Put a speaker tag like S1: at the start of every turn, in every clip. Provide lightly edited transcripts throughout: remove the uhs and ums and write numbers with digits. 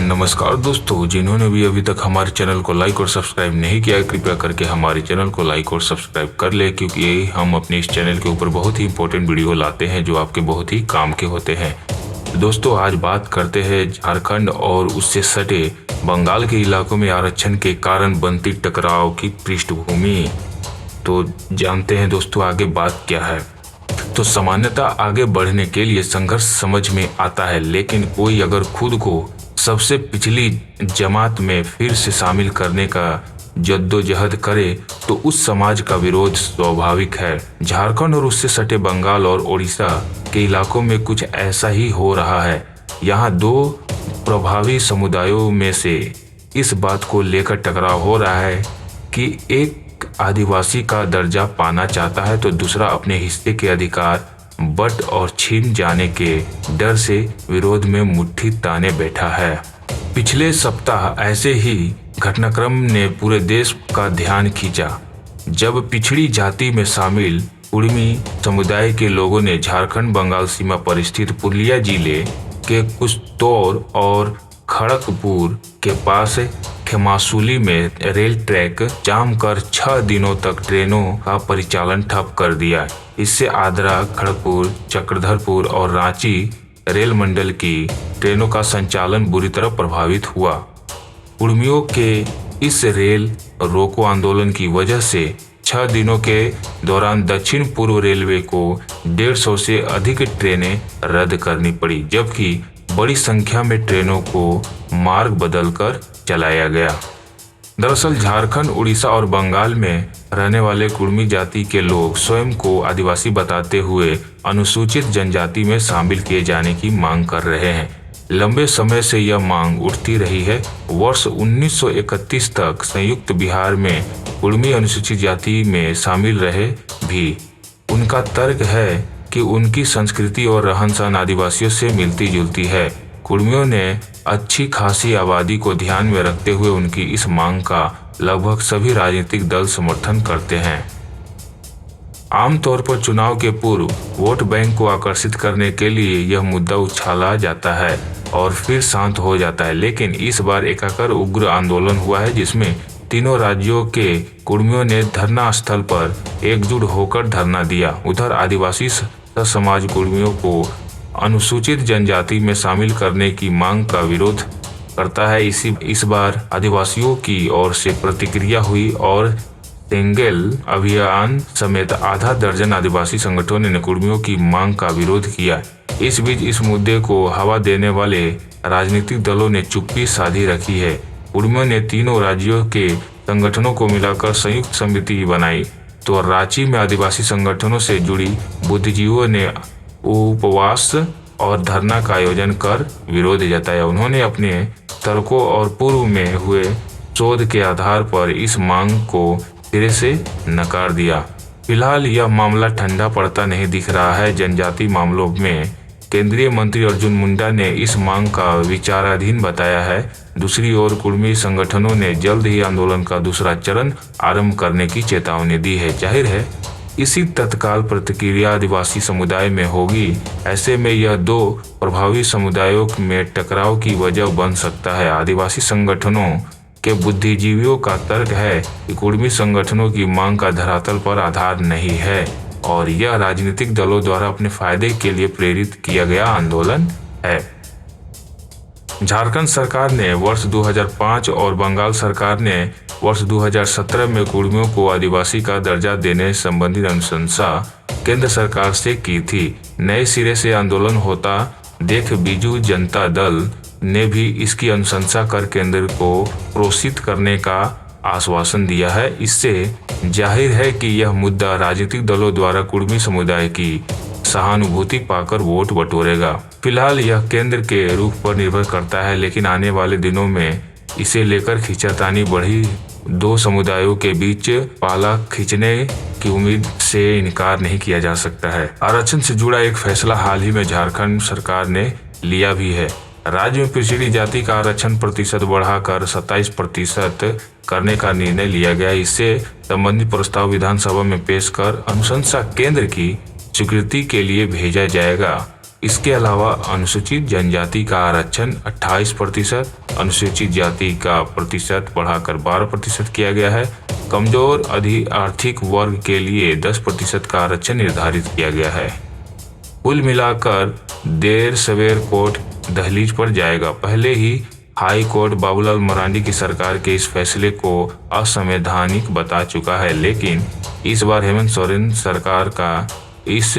S1: नमस्कार दोस्तों, जिन्होंने भी अभी तक हमारे चैनल को लाइक और सब्सक्राइब नहीं किया है, कृपया करके हमारे चैनल को लाइक और सब्सक्राइब कर ले, क्योंकि हम अपने इस चैनल के ऊपर बहुत ही इंपॉर्टेंट वीडियो लाते हैं जो आपके बहुत ही काम के होते हैं। दोस्तों, आज बात करते हैं झारखंड और उससे सटे बंगाल के इलाकों में आरक्षण के कारण बनती टकराव की पृष्ठभूमि। तो जानते हैं दोस्तों आगे बात क्या है। तो सामान्यतः आगे बढ़ने के लिए संघर्ष समझ में आता है, लेकिन कोई अगर खुद को सबसे पिछली जमात में फिर से शामिल करने का जद्दोजहद करे तो उस समाज का विरोध स्वाभाविक है। झारखंड और उससे सटे बंगाल और ओडिशा के इलाकों में कुछ ऐसा ही हो रहा है। यहाँ दो प्रभावी समुदायों में से इस बात को लेकर टकराव हो रहा है कि एक आदिवासी का दर्जा पाना चाहता है तो दूसरा अपने हिस्से के अधिकार बट और छीन जाने के डर से विरोध में मुट्ठी ताने बैठा है। पिछले सप्ताह ऐसे ही घटनाक्रम ने पूरे देश का ध्यान खींचा, जब पिछड़ी जाति में शामिल कुड़मी समुदाय के लोगों ने झारखंड बंगाल सीमा पर स्थित पुरुलिया जिले के कुस्तौर और खड़गपुर के पास खेमासूली में रेल ट्रैक जाम कर 6 दिनों तक ट्रेनों का परिचालन ठप कर दिया। इससे आद्रा, खड़गपुर, चक्रधरपुर और रांची रेल मंडल की ट्रेनों का संचालन बुरी तरह प्रभावित हुआ। कुड़मियों के इस रेल रोको आंदोलन की वजह से 6 दिनों के दौरान दक्षिण पूर्व रेलवे को 150 से अधिक ट्रेनें रद्द करनी पड़ी, जबकि बड़ी संख्या में ट्रेनों को मार्ग बदलकर चलाया गया। दरअसल झारखंड, उड़ीसा और बंगाल में रहने वाले कुड़मी जाति के लोग स्वयं को आदिवासी बताते हुए अनुसूचित जनजाति में शामिल किए जाने की मांग कर रहे हैं। लंबे समय से यह मांग उठती रही है। वर्ष 1931 तक संयुक्त बिहार में कुड़मी अनुसूचित जाति में शामिल रहे भी। उनका तर्क है कि उनकी संस्कृति और रहन सहन आदिवासियों से मिलती जुलती है। कुड़मियों ने अच्छी खासी आबादी को ध्यान में रखते हुए उनकी इस मांग का लगभग सभी राजनीतिक दल समर्थन करते हैं। आमतौर पर चुनाव के पूर्व वोट बैंक को आकर्षित करने के लिए यह मुद्दा उछाला जाता है और फिर शांत हो जाता है, लेकिन इस बार एकाकर उग्र आंदोलन हुआ है जिसमें तीनों राज्यों के कुड़मियों ने धरना स्थल पर एकजुट होकर धरना दिया। उधर आदिवासी समाज कुड़मियों को अनुसूचित जनजाति में शामिल करने की मांग का विरोध करता है। इस बार आदिवासियों की ओर से प्रतिक्रिया हुई और सेंगेल अभियान समेत आधा दर्जन आदिवासी संगठनों ने कुड़मियों की मांग का विरोध किया। इस बीच इस मुद्दे को हवा देने वाले राजनीतिक दलों ने चुप्पी साधी रखी है। कुड़मियों ने तीनों राज्यों के संगठनों को मिलाकर संयुक्त समिति बनाई, तो रांची में आदिवासी संगठनों से जुड़ी बुद्धिजीवियों ने उपवास और धरना का आयोजन कर विरोध जताया। उन्होंने अपने तर्कों और पूर्व में हुए शोध के आधार पर इस मांग को सिरे से नकार दिया। फिलहाल यह मामला ठंडा पड़ता नहीं दिख रहा है। जनजाति मामलों में केंद्रीय मंत्री अर्जुन मुंडा ने इस मांग का विचाराधीन बताया है। दूसरी ओर कुड़मी संगठनों ने जल्द ही आंदोलन का दूसरा चरण आरंभ करने की चेतावनी दी है। जाहिर है इसी तत्काल प्रतिक्रिया आदिवासी समुदाय में होगी। ऐसे में यह दो प्रभावी समुदायों में टकराव की वजह बन सकता है। आदिवासी संगठनों के बुद्धिजीवियों का तर्क है कि कुड़मी संगठनों की मांग का धरातल पर आधार नहीं है और यह राजनीतिक दलों द्वारा अपने फायदे के लिए प्रेरित किया गया आंदोलन है। झारखंड सरकार ने वर्ष 2005 और बंगाल सरकार ने वर्ष 2017 में कुड़मियों को आदिवासी का दर्जा देने संबंधी अनुशंसा केंद्र सरकार से की थी। नए सिरे से आंदोलन होता देख बीजू जनता दल ने भी इसकी अनुशंसा कर केंद्र को प्रोत्साहित करने का आश्वासन दिया है। इससे जाहिर है कि यह मुद्दा राजनीतिक दलों द्वारा कुड़मी समुदाय की सहानुभूति पाकर वोट बटोरेगा। फिलहाल यह केंद्र के रुख पर निर्भर करता है, लेकिन आने वाले दिनों में इसे लेकर खींचातानी बढ़ी। दो समुदायों के बीच पाला खींचने की उम्मीद से इनकार नहीं किया जा सकता है। आरक्षण से जुड़ा एक फैसला हाल ही में झारखंड सरकार ने लिया भी है। राज्य में पिछड़ी जाति का आरक्षण प्रतिशत बढ़ाकर 27% करने का निर्णय लिया गया। इससे संबंधित प्रस्ताव विधानसभा में पेश कर अनुशंसा केंद्र की स्वीकृति के लिए भेजा जाएगा। इसके अलावा अनुसूचित जनजाति का आरक्षण 28%, अनुसूचित जाति का प्रतिशत बढ़ाकर 12% किया गया है। कमजोर आर्थिक वर्ग के लिए 10% का आरक्षण निर्धारित किया गया है। कुल मिलाकर देर सवेर कोर्ट दहलीज पर जाएगा। पहले ही हाई कोर्ट बाबूलाल मरांडी की सरकार के इस फैसले को असंवैधानिक बता चुका है, लेकिन इस बार हेमंत सोरेन सरकार का इस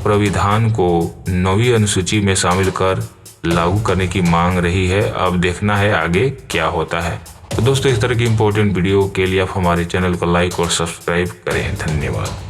S1: प्राविधान को 9वीं अनुसूची में शामिल कर लागू करने की मांग रही है। अब देखना है आगे क्या होता है। तो दोस्तों, इस तरह की इंपॉर्टेंट वीडियो के लिए आप हमारे चैनल को लाइक और सब्सक्राइब करें। धन्यवाद।